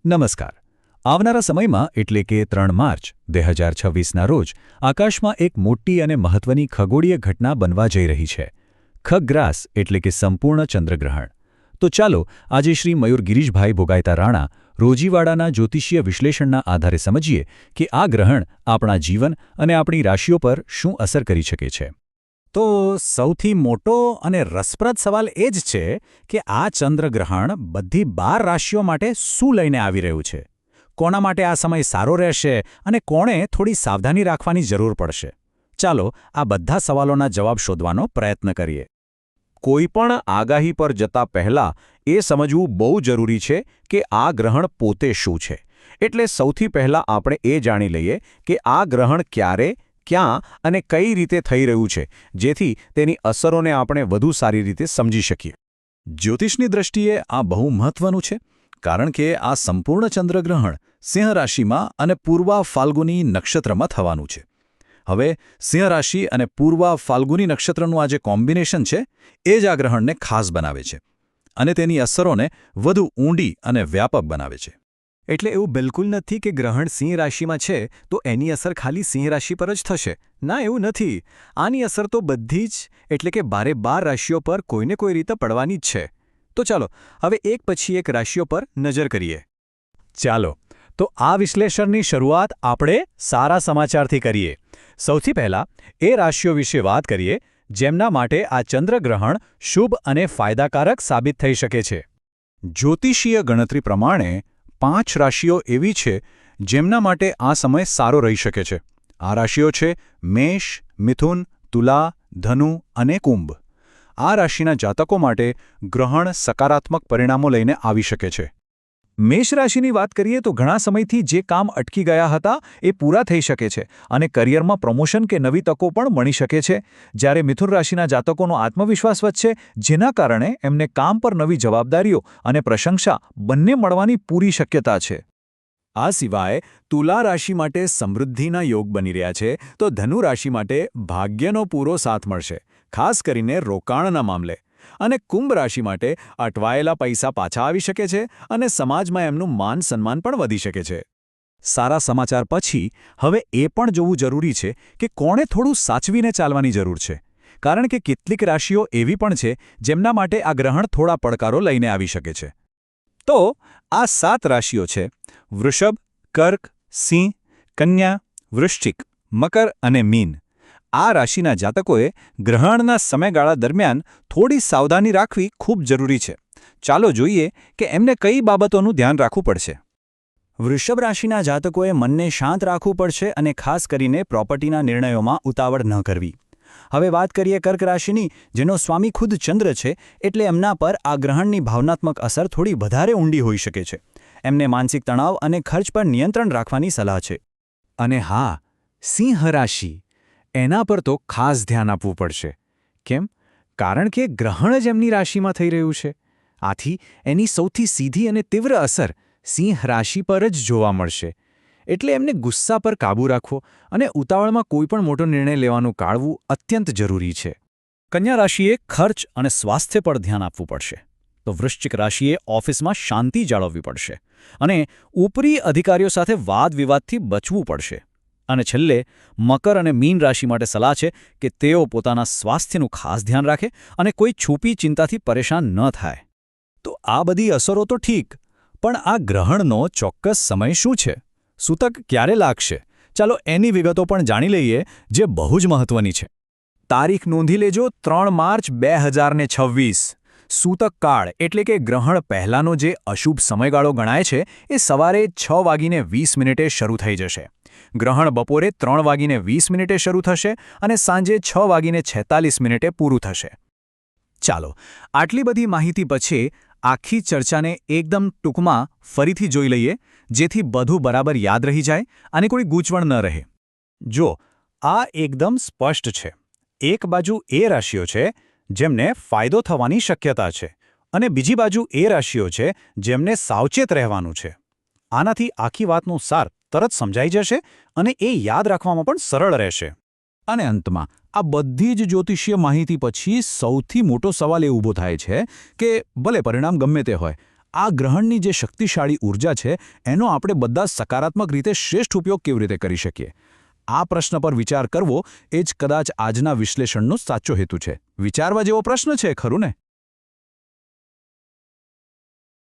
નમસ્કાર. આવનારા સમયમાં એટલે કે 3 માર્ચ 2026ના રોજ આકાશમાં એક મોટી અને મહત્વની ખગોળીય ઘટના બનવા જઈ રહી છે. ખગ્રાસ એટલે કે સંપૂર્ણ ચંદ્રગ્રહણ. તો ચાલો આજે શ્રી મયુર ગિરીશભાઈ ભોગાયતા રાણા રોજીવાડાના જ્યોતિષીય વિશ્લેષણના આધારે સમજીએ કે આ ગ્રહણ આપણા જીવન અને આપણી રાશિઓ પર શું અસર કરી શકે છે. તો સૌથી મોટો અને રસપ્રદ સવાલ એ જ છે કે આ ચંદ્રગ્રહણ બધી 12 રાશિઓ માટે શું લઈને આવી રહ્યું છે. કોના માટે આ સમય સારો રહેશે અને કોણે થોડી સાવધાની રાખવાની જરૂર પડશે. ચાલો આ બધા સવાલોના જવાબ શોધવાનો પ્રયત્ન કરીએ. કોઈપણ આગાહી પર જતા પહેલા એ સમજવું બહુ જરૂરી છે કે આ ગ્રહણ પોતે શું છે. એટલે સૌથી પહેલા આપણે એ જાણી લઈએ કે આ ગ્રહણ ક્યારે, ક્યાં અને કઈ રીતે થઈ રહ્યું છે, જેથી તેની અસરોને આપણે વધુ સારી રીતે સમજી શકીએ. જ્યોતિષની દ્રષ્ટિએ આ બહુ મહત્વનું છે, કારણ કે આ સંપૂર્ણ ચંદ્રગ્રહણ સિંહ રાશિમાં અને પૂર્વા ફાલ્ગુની નક્ષત્રમાં થવાનું છે. હવે સિંહ રાશિ અને પૂર્વા ફાલ્ગુની નક્ષત્રનું આ જે કોમ્બિનેશન છે એ જ આ ગ્રહણને ખાસ બનાવે છે અને તેની અસરોને વધુ ઊંડી અને વ્યાપક બનાવે છે. એટલે એવું બિલકુલ નથી કે ગ્રહણ સિંહ રાશિમાં છે તો એની અસર ખાલી સિંહ રાશિ પર જ થશે. ના, એવું નથી. આની અસર તો બધી જ એટલે કે 12 રાશિઓ પર કોઈને કોઈ રીતે પડવાની જ છે. તો ચાલો હવે એક પછી એક રાશિઓ પર નજર કરીએ. ચાલો તો આ વિશ્લેષણની શરૂઆત આપણે સારા સમાચારથી કરીએ. સૌથી પહેલા એ રાશિઓ વિશે વાત કરીએ જેમના માટે આ ચંદ્રગ્રહણ શુભ અને ફાયદાકારક સાબિત થઈ શકે છે. જ્યોતિષીય ગણતરી પ્રમાણે 5 રાશિઓ એવી છે જેમના માટે આ સમય સારો રહી શકે છે. આ રાશિઓ છે મેષ, મિથુન, તુલા, ધનુ અને કુંભ. આ રાશિના જાતકો માટે ગ્રહણ સકારાત્મક પરિણામો લઈને આવી શકે છે. મેષ રાશિની વાત કરીએ તો ઘણા સમયથી જે કામ અટકી ગયા હતા એ પૂરા થઈ શકે છે અને કરિયરમાં પ્રમોશન કે નવી તકો પણ મળી શકે છે. જ્યારે મિથુન રાશિના જાતકોનો આત્મવિશ્વાસ વધશે, જેના કારણે એમને કામ પર નવી જવાબદારીઓ અને પ્રશંસા બંને મળવાની પૂરી શક્યતા છે. આ સિવાય તુલા રાશિ માટે સમૃદ્ધિના યોગ બની રહ્યા છે, તો ધનુ રાશિ માટે ભાગ્યનો પૂરો સાથ મળશે, ખાસ કરીને રોકાણના મામલે. અને કુંભ રાશિ માટે અટવાયેલા પૈસા પાછા આવી શકે છે અને સમાજમાં એમનું માન સન્માન પણ વધી શકે છે. સારા સમાચાર પછી હવે એ પણ જોવું જરૂરી છે કે કોણે થોડું સાચવીને ચાલવાની જરૂર છે, કારણ કે કેટલીક રાશિઓ એવી પણ છે જેમના માટે આ ગ્રહણ થોડા પડકારો લઈને આવી શકે છે. તો આ 7 રાશિઓ છે વૃષભ, કર્ક, સિંહ, કન્યા, વૃશ્ચિક, મકર અને મીન. આ રાશિના જાતકોએ ગ્રહણના સમયગાળા દરમિયાન થોડી સાવધાની રાખવી ખૂબ જરૂરી છે. ચાલો જોઈએ કે એમને કઈ બાબતોનું ધ્યાન રાખવું પડશે. વૃષભ રાશિના જાતકોએ મનને શાંત રાખવું પડશે અને ખાસ કરીને પ્રોપર્ટીના નિર્ણયોમાં ઉતાવળ ન કરવી. હવે વાત કરીએ કર્ક રાશિની, જેનો સ્વામી ખુદ ચંદ્ર છે, એટલે એમના પર આ ગ્રહણની ભાવનાત્મક અસર થોડી વધારે ઊંડી હોઈ શકે છે. એમને માનસિક તણાવ અને ખર્ચ પર નિયંત્રણ રાખવાની સલાહ છે. અને હા, સિંહ રાશિ, એના પર તો ખાસ ધ્યાન આપવું પડશે. કેમ? કારણ કે ગ્રહણ જ એમની રાશિમાં થઈ રહ્યું છે. આથી એની સૌથી સીધી અને તીવ્ર અસર સિંહ રાશિ પર જ જોવા મળશે. એટલે એમને ગુસ્સા પર કાબૂ રાખવો અને ઉતાવળમાં કોઈપણ મોટો નિર્ણય લેવાનું ટાળવું અત્યંત જરૂરી છે. કન્યા રાશિએ ખર્ચ અને સ્વાસ્થ્ય પર ધ્યાન આપવું પડશે. તો વૃશ્ચિક રાશિએ ઓફિસમાં શાંતિ જાળવવી પડશે અને ઉપરી અધિકારીઓ સાથે વાદ વિવાદથી બચવું પડશે. અને છેલ્લે મકર અને મીન રાશિ માટે સલાહ છે કે તેઓ પોતાના સ્વાસ્થ્યનું ખાસ ધ્યાન રાખે અને કોઈ છુપી ચિંતાથી પરેશાન ન થાય. તો આ બધી અસરો તો ઠીક, પણ આ ગ્રહણનો ચોક્કસ સમય શું છે? સૂતક ક્યારે લાગશે? ચાલો એની વિગતો પણ જાણી લઈએ, જે બહુ જ મહત્વની છે. તારીખ નોંધી લેજો, 3 માર્ચ 2026. સૂતક કાળ એટલે કે ગ્રહણ પહેલાંનો જે અશુભ સમયગાળો ગણાય છે એ સવારે 6:20 શરૂ થઈ જશે. ગ્રહણ બપોરે 3:20 શરૂ થશે અને સાંજે 6:46 પૂરું થશે. ચાલો આટલી બધી માહિતી પછી આખી ચર્ચાને એકદમ ટૂંકમાં ફરીથી જોઈ લઈએ, જેથી બધું બરાબર યાદ રહી જાય અને કોઈ ગૂંચવણ ન રહે. જો આ એકદમ સ્પષ્ટ છે. એક બાજુ એ રાશિઓ છે જેમને ફાયદો થવાની શક્યતા છે અને બીજી બાજુ એ રાશિઓ છે જેમને સાવચેત રહેવાનું છે. આનાથી આખી વાતનો સાર તરત સમજાઈ જશે અને એ યાદ રાખવામાં પણ સરળ રહેશે. અને અંતમાં આ બધી જ જ્યોતિષીય માહિતી પછી સૌથી મોટો સવાલ એ ઊભો થાય છે કે ભલે પરિણામ ગમે તે હોય, આ ગ્રહણની જે શક્તિશાળી ઊર્જા છે એનો આપણે બધા સકારાત્મક રીતે શ્રેષ્ઠ ઉપયોગ કેવી રીતે કરી શકીએ? આ પ્રશ્ન પર વિચાર કરવો એ જ કદાચ આજના વિશ્લેષણનો સાચો હેતુ છે. વિચારવા જેવો પ્રશ્ન છે, ખરું ને?